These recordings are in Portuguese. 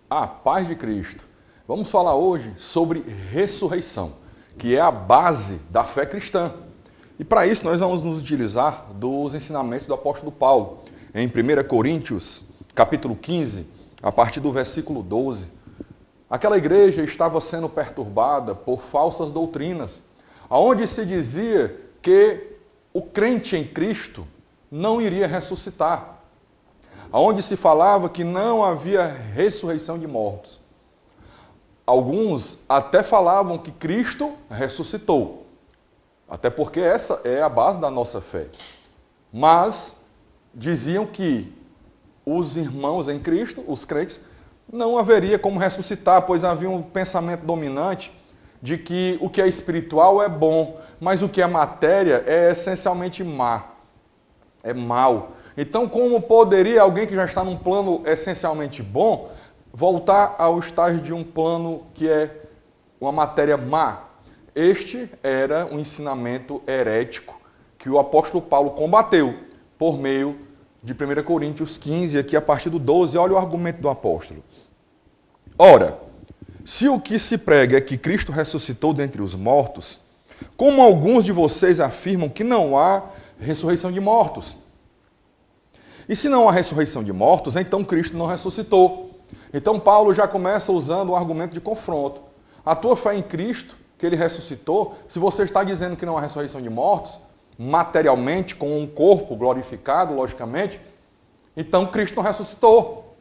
A paz de Cristo. Vamos falar hoje sobre ressurreição, que é a base da fé cristã. E para isso nós vamos nos utilizar dos ensinamentos do apóstolo Paulo, em 1 Coríntios, capítulo 15, a partir do versículo 12. Aquela igreja estava sendo perturbada por falsas doutrinas, onde se dizia que o crente em Cristo não iria ressuscitar, onde se falava que não havia ressurreição de mortos. Alguns até falavam que Cristo ressuscitou, até porque essa é a base da nossa fé. Mas diziam que os irmãos em Cristo, os crentes, não haveria como ressuscitar, pois havia um pensamento dominante de que o que é espiritual é bom, mas o que é matéria é essencialmente é mal. Então, como poderia alguém que já está num plano essencialmente bom voltar ao estágio de um plano que é uma matéria má? Este era um ensinamento herético que o apóstolo Paulo combateu por meio de 1 Coríntios 15, aqui a partir do 12. Olha o argumento do apóstolo. Ora, se o que se prega é que Cristo ressuscitou dentre os mortos, como alguns de vocês afirmam que não há ressurreição de mortos? E se não há ressurreição de mortos, então Cristo não ressuscitou. Então Paulo já começa usando um argumento de confronto. A tua fé em Cristo, que ele ressuscitou, se você está dizendo que não há ressurreição de mortos, materialmente, com um corpo glorificado, logicamente, então Cristo não ressuscitou.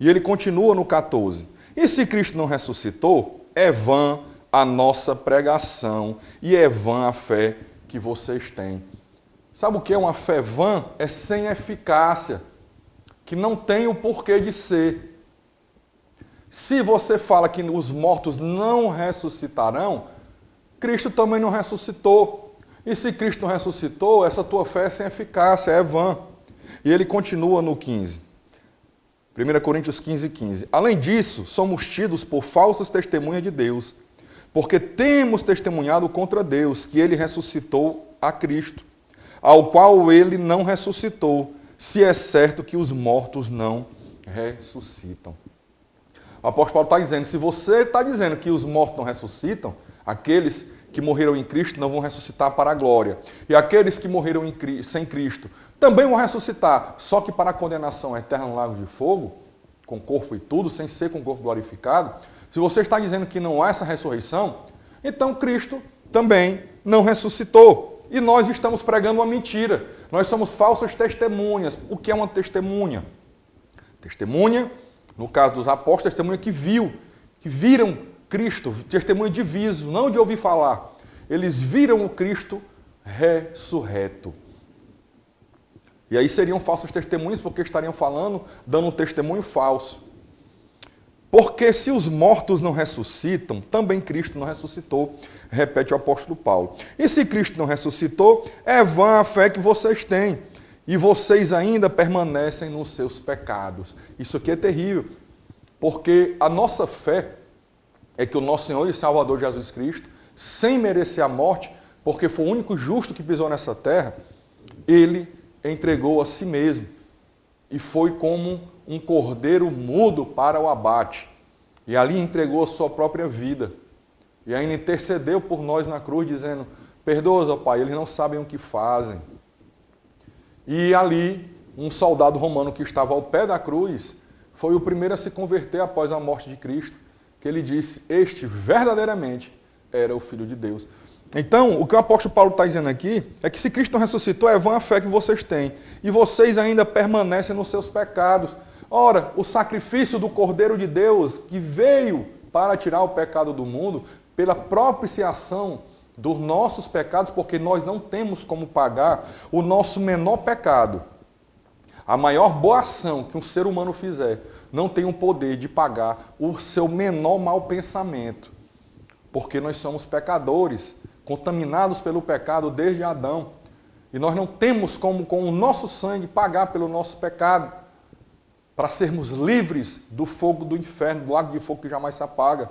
E ele continua no 14. E se Cristo não ressuscitou, é vã a nossa pregação e é vã a fé que vocês têm. Sabe o que é uma fé vã? É sem eficácia, que não tem o porquê de ser. Se você fala que os mortos não ressuscitarão, Cristo também não ressuscitou. E se Cristo não ressuscitou, essa tua fé é sem eficácia, é vã. E ele continua no 15. 1 Coríntios 15, 15. Além disso, somos tidos por falsas testemunhas de Deus, porque temos testemunhado contra Deus que ele ressuscitou a Cristo, ao qual ele não ressuscitou, se é certo que os mortos não ressuscitam. O apóstolo Paulo está dizendo, se você está dizendo que os mortos não ressuscitam, aqueles que morreram em Cristo não vão ressuscitar para a glória. E aqueles que morreram sem Cristo também vão ressuscitar, só que para a condenação eterna no lago de fogo, com corpo e tudo, sem ser com corpo glorificado. Se você está dizendo que não há essa ressurreição, então Cristo também não ressuscitou. E nós estamos pregando uma mentira. Nós somos falsas testemunhas. O que é uma testemunha? Testemunha, no caso dos apóstolos, testemunha que viram Cristo, testemunha de viso, não de ouvir falar. Eles viram o Cristo ressurreto. E aí seriam falsos testemunhas porque estariam falando, dando um testemunho falso. Porque se os mortos não ressuscitam, também Cristo não ressuscitou, repete o apóstolo Paulo. E se Cristo não ressuscitou, é vã a fé que vocês têm, e vocês ainda permanecem nos seus pecados. Isso aqui é terrível, porque a nossa fé é que o nosso Senhor e Salvador Jesus Cristo, sem merecer a morte, porque foi o único justo que pisou nessa terra, ele entregou a si mesmo, e foi como um cordeiro mudo para o abate. E ali entregou a sua própria vida. E ainda intercedeu por nós na cruz, dizendo, perdoa-os, ó Pai, eles não sabem o que fazem. E ali, um soldado romano que estava ao pé da cruz, foi o primeiro a se converter após a morte de Cristo, que ele disse, este verdadeiramente era o Filho de Deus. Então, o que o apóstolo Paulo está dizendo aqui é que se Cristo não ressuscitou, é vã a fé que vocês têm. E vocês ainda permanecem nos seus pecados. Ora, o sacrifício do Cordeiro de Deus, que veio para tirar o pecado do mundo, pela propiciação dos nossos pecados, porque nós não temos como pagar o nosso menor pecado. A maior boa ação que um ser humano fizer, não tem o poder de pagar o seu menor mau pensamento. Porque nós somos pecadores, contaminados pelo pecado desde Adão. E nós não temos como, com o nosso sangue, pagar pelo nosso pecado, para sermos livres do fogo do inferno, do lago de fogo que jamais se apaga.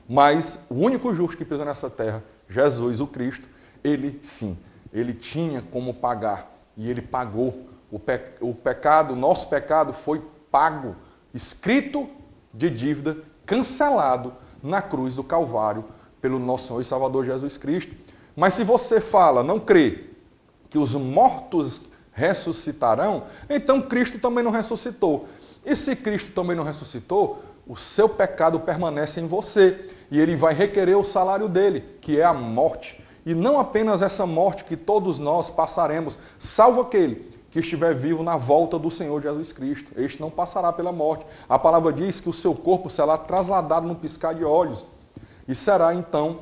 Mas o único justo que pisou nessa terra, Jesus, o Cristo, ele sim, ele tinha como pagar. E ele pagou. O pecado, o nosso pecado foi pago, escrito de dívida cancelado na cruz do Calvário pelo nosso Senhor e Salvador Jesus Cristo. Mas se você fala, não crê, que os mortos ressuscitarão, então Cristo também não ressuscitou. E se Cristo também não ressuscitou, o seu pecado permanece em você e ele vai requerer o salário dele, que é a morte. E não apenas essa morte que todos nós passaremos, salvo aquele que estiver vivo na volta do Senhor Jesus Cristo. Este não passará pela morte. A palavra diz que o seu corpo será trasladado num piscar de olhos e será então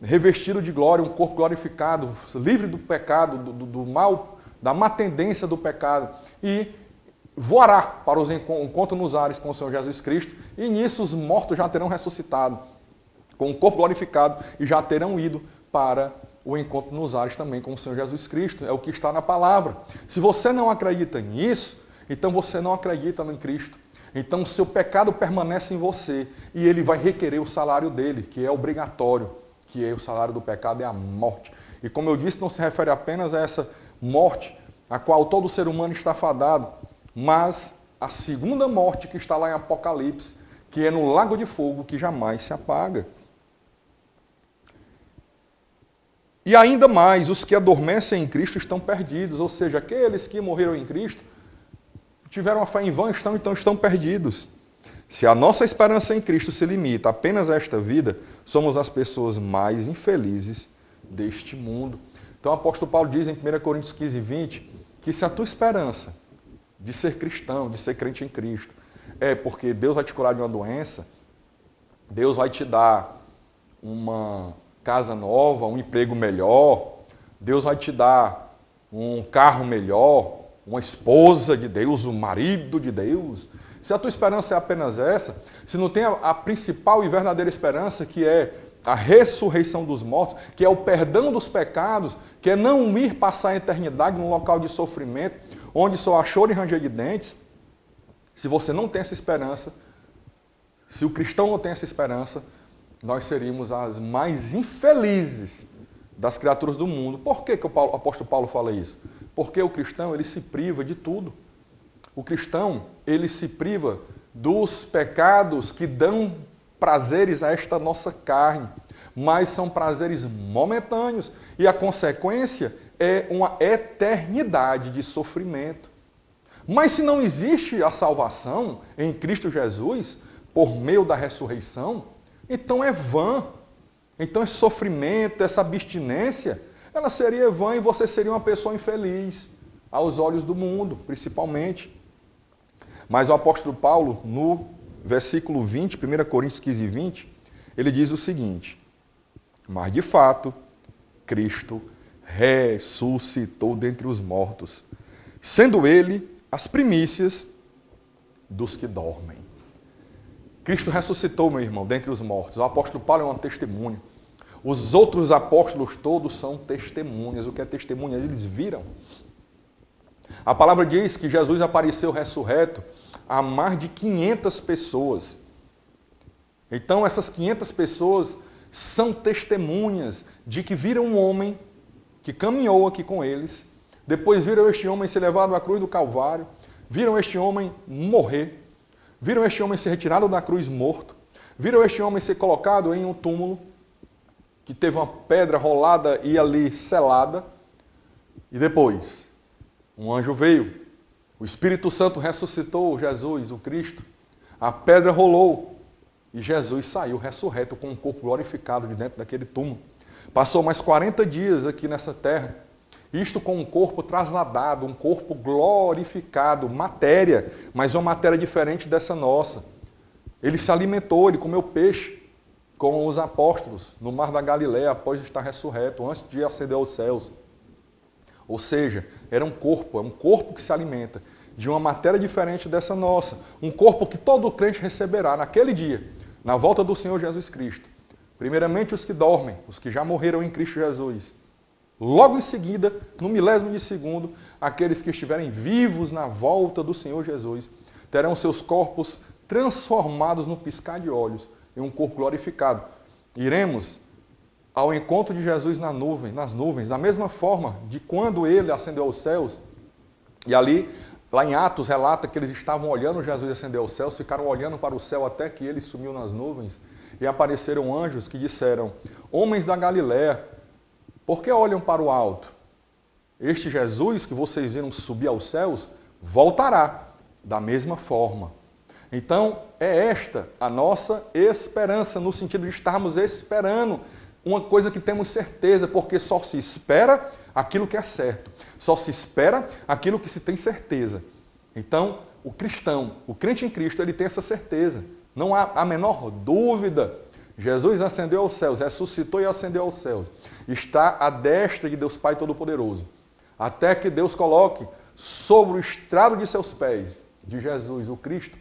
revestido de glória, um corpo glorificado, livre do pecado, do mal, da má tendência do pecado, e voará para os encontros nos ares com o Senhor Jesus Cristo, e nisso os mortos já terão ressuscitado, com o corpo glorificado, e já terão ido para o encontro nos ares também com o Senhor Jesus Cristo. É o que está na palavra. Se você não acredita nisso, então você não acredita em Cristo. Então o seu pecado permanece em você, e ele vai requerer o salário dele, que é obrigatório, que é o salário do pecado é a morte. E como eu disse, não se refere apenas a essa morte, a qual todo ser humano está fadado, mas a segunda morte que está lá em Apocalipse, que é no lago de fogo, que jamais se apaga. E ainda mais, os que adormecem em Cristo estão perdidos, ou seja, aqueles que morreram em Cristo, tiveram a fé em vão, então estão perdidos. Se a nossa esperança em Cristo se limita apenas a esta vida, somos as pessoas mais infelizes deste mundo. Então o apóstolo Paulo diz em 1 Coríntios 15, 20, que se a tua esperança de ser cristão, de ser crente em Cristo, é porque Deus vai te curar de uma doença, Deus vai te dar uma casa nova, um emprego melhor, Deus vai te dar um carro melhor, uma esposa de Deus, um marido de Deus. Se a tua esperança é apenas essa, se não tem a principal e verdadeira esperança, que é a ressurreição dos mortos, que é o perdão dos pecados, que é não ir passar a eternidade num local de sofrimento, onde só há choro e ranger de dentes, se você não tem essa esperança, se o cristão não tem essa esperança, nós seríamos as mais infelizes das criaturas do mundo. Por que o apóstolo Paulo fala isso? Porque o cristão, ele se priva de tudo. O cristão, ele se priva dos pecados que dão prazeres a esta nossa carne, mas são prazeres momentâneos, e a consequência é uma eternidade de sofrimento. Mas se não existe a salvação em Cristo Jesus, por meio da ressurreição, então é vã. Então esse sofrimento, essa abstinência, ela seria vã e você seria uma pessoa infeliz, aos olhos do mundo, principalmente. Mas o apóstolo Paulo, no versículo 20, 1 Coríntios 15, 20, ele diz o seguinte: mas de fato, Cristo ressuscitou dentre os mortos, sendo ele as primícias dos que dormem. Cristo ressuscitou, meu irmão, dentre os mortos. O apóstolo Paulo é uma testemunha. Os outros apóstolos todos são testemunhas. O que é testemunhas? Eles viram. A palavra diz que Jesus apareceu ressurreto a mais de 500 pessoas. Então essas 500 pessoas são testemunhas de que viram um homem que caminhou aqui com eles, depois viram este homem ser levado à cruz do Calvário, viram este homem morrer, viram este homem ser retirado da cruz morto, viram este homem ser colocado em um túmulo que teve uma pedra rolada e ali selada, e depois um anjo veio, o Espírito Santo ressuscitou Jesus, o Cristo, a pedra rolou e Jesus saiu ressurreto com um corpo glorificado de dentro daquele túmulo. Passou mais 40 dias aqui nessa terra, isto com um corpo trasladado, um corpo glorificado, matéria, mas uma matéria diferente dessa nossa. Ele se alimentou, ele comeu peixe com os apóstolos no mar da Galileia após estar ressurreto, antes de ascender aos céus. Ou seja, era um corpo que se alimenta de uma matéria diferente dessa nossa. Um corpo que todo crente receberá naquele dia, na volta do Senhor Jesus Cristo. Primeiramente os que dormem, os que já morreram em Cristo Jesus. Logo em seguida, no milésimo de segundo, aqueles que estiverem vivos na volta do Senhor Jesus, terão seus corpos transformados no piscar de olhos, em um corpo glorificado. Iremos ao encontro de Jesus nas nuvens, da mesma forma de quando ele ascendeu aos céus, e ali Lá em Atos relata que eles estavam olhando Jesus ascender aos céus, ficaram olhando para o céu até que ele sumiu nas nuvens, e apareceram anjos que disseram: homens da Galiléia, por que olham para o alto? Este Jesus que vocês viram subir aos céus, voltará da mesma forma. Então, é esta a nossa esperança, no sentido de estarmos esperando uma coisa que temos certeza, porque só se espera aquilo que é certo, só se espera aquilo que se tem certeza. Então, o cristão, o crente em Cristo, ele tem essa certeza, não há a menor dúvida. Jesus ascendeu aos céus, ressuscitou e ascendeu aos céus, está à destra de Deus Pai Todo-Poderoso, até que Deus coloque sobre o estrado de seus pés, de Jesus, o Cristo,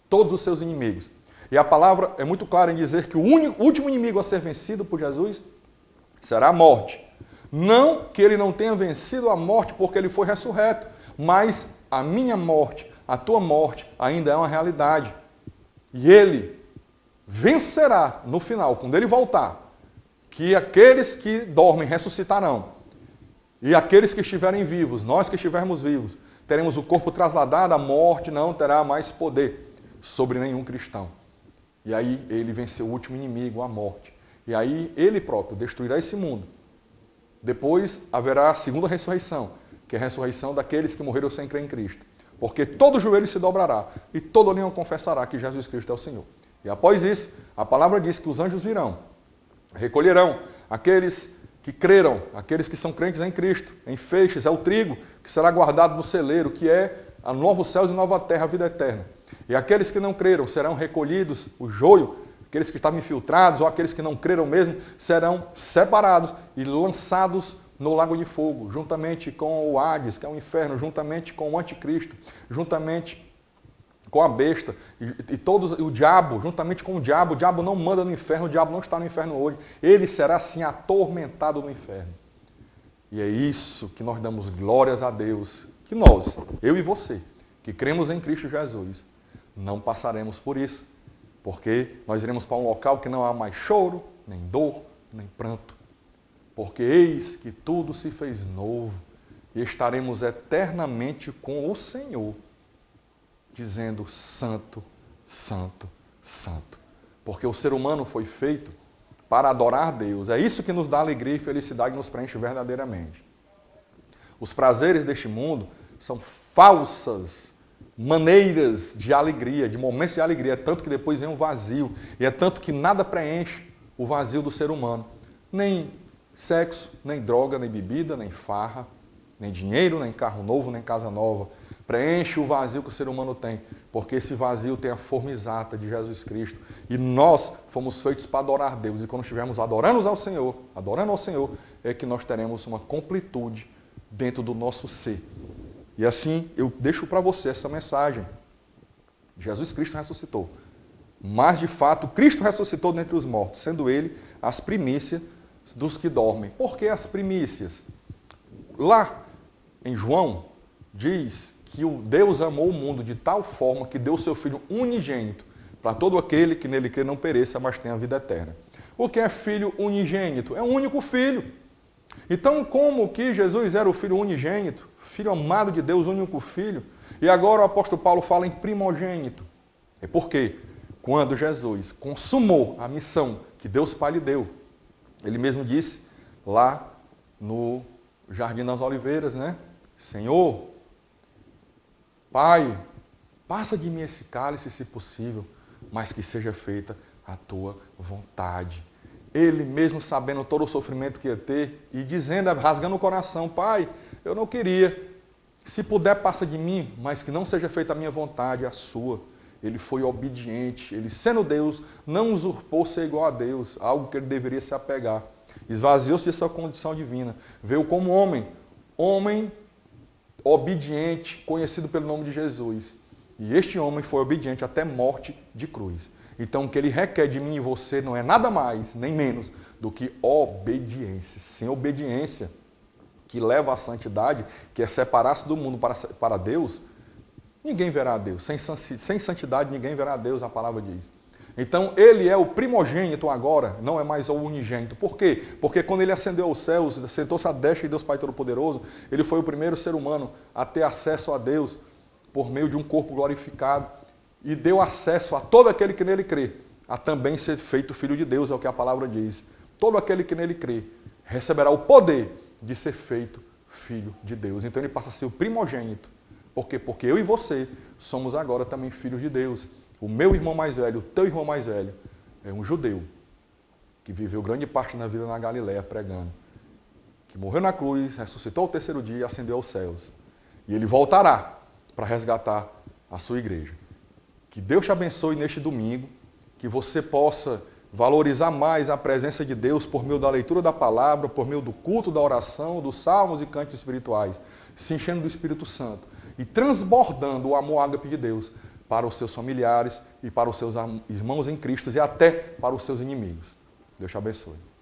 todos os seus inimigos. E a palavra é muito clara em dizer que o último inimigo a ser vencido por Jesus será a morte. Não que ele não tenha vencido a morte porque ele foi ressurreto, mas a minha morte, a tua morte ainda é uma realidade. E ele vencerá no final, quando ele voltar, que aqueles que dormem ressuscitarão. E aqueles que estiverem vivos, nós que estivermos vivos, teremos o corpo trasladado, a morte não terá mais poder sobre nenhum cristão. E aí ele venceu o último inimigo, a morte. E aí ele próprio destruirá esse mundo. Depois haverá a segunda ressurreição, que é a ressurreição daqueles que morreram sem crer em Cristo. Porque todo joelho se dobrará e toda língua confessará que Jesus Cristo é o Senhor. E após isso, a palavra diz que os anjos virão, recolherão aqueles que creram, aqueles que são crentes em Cristo, em feixes, é o trigo que será guardado no celeiro, que é a novos céus e nova terra, a vida eterna. E aqueles que não creram serão recolhidos, o joio, aqueles que estavam infiltrados ou aqueles que não creram mesmo, serão separados e lançados no lago de fogo, juntamente com o Hades, que é o inferno, juntamente com o anticristo, juntamente com a besta e todos, o diabo, juntamente com o diabo não manda no inferno, o diabo não está no inferno hoje, ele será assim atormentado no inferno. E é isso que nós damos glórias a Deus, que nós, eu e você, que cremos em Cristo Jesus, não passaremos por isso, porque nós iremos para um local que não há mais choro, nem dor, nem pranto, porque eis que tudo se fez novo e estaremos eternamente com o Senhor, dizendo santo, santo, santo. Porque o ser humano foi feito para adorar Deus. É isso que nos dá alegria e felicidade e nos preenche verdadeiramente. Os prazeres deste mundo são falsas maneiras de alegria, de momentos de alegria. É tanto que depois vem um vazio. E é tanto que nada preenche o vazio do ser humano. Nem sexo, nem droga, nem bebida, nem farra, nem dinheiro, nem carro novo, nem casa nova. Preenche o vazio que o ser humano tem, porque esse vazio tem a forma exata de Jesus Cristo. E nós fomos feitos para adorar Deus. E quando estivermos adorando ao Senhor, é que nós teremos uma completude dentro do nosso ser. E assim, eu deixo para você essa mensagem. Jesus Cristo ressuscitou. Mas, de fato, Cristo ressuscitou dentre os mortos, sendo Ele as primícias dos que dormem. Por que as primícias? Lá em João, diz que o Deus amou o mundo de tal forma que deu seu Filho unigênito para todo aquele que nele crê não pereça, mas tenha a vida eterna. O que é filho unigênito? É um único filho. Então, como que Jesus era o Filho unigênito, Filho amado de Deus, único Filho, e agora o apóstolo Paulo fala em primogênito? É porque quando Jesus consumou a missão que Deus Pai lhe deu, ele mesmo disse lá no Jardim das Oliveiras, né? Senhor, Pai, passa de mim esse cálice, se possível, mas que seja feita a tua vontade. Ele mesmo sabendo todo o sofrimento que ia ter e dizendo, rasgando o coração, Pai, eu não queria, se puder passa de mim, mas que não seja feita a minha vontade, a sua. Ele foi obediente, ele sendo Deus, não usurpou ser igual a Deus, algo que ele deveria se apegar. Esvaziou-se de sua condição divina, veio como homem obediente, conhecido pelo nome de Jesus. E este homem foi obediente até morte de cruz. Então, o que ele requer de mim e você não é nada mais, nem menos, do que obediência. Sem obediência, que leva à santidade, que é separar-se do mundo para Deus, ninguém verá a Deus. Sem santidade, ninguém verá a Deus, a palavra diz. Então, ele é o primogênito agora, não é mais o unigênito. Por quê? Porque quando ele ascendeu aos céus, sentou-se à destra de Deus Pai Todo-Poderoso, ele foi o primeiro ser humano a ter acesso a Deus por meio de um corpo glorificado e deu acesso a todo aquele que nele crê, a também ser feito filho de Deus, é o que a palavra diz. Todo aquele que nele crê receberá o poder de ser feito filho de Deus. Então ele passa a ser o primogênito. Por quê? Porque eu e você somos agora também filhos de Deus. O meu irmão mais velho, o teu irmão mais velho, é um judeu que viveu grande parte da vida na Galileia pregando, que morreu na cruz, ressuscitou ao terceiro dia e ascendeu aos céus. E ele voltará para resgatar a sua igreja. Que Deus te abençoe neste domingo, que você possa valorizar mais a presença de Deus por meio da leitura da palavra, por meio do culto, da oração, dos salmos e cantos espirituais, se enchendo do Espírito Santo e transbordando o amor ágape de Deus para os seus familiares e para os seus irmãos em Cristo e até para os seus inimigos. Deus te abençoe.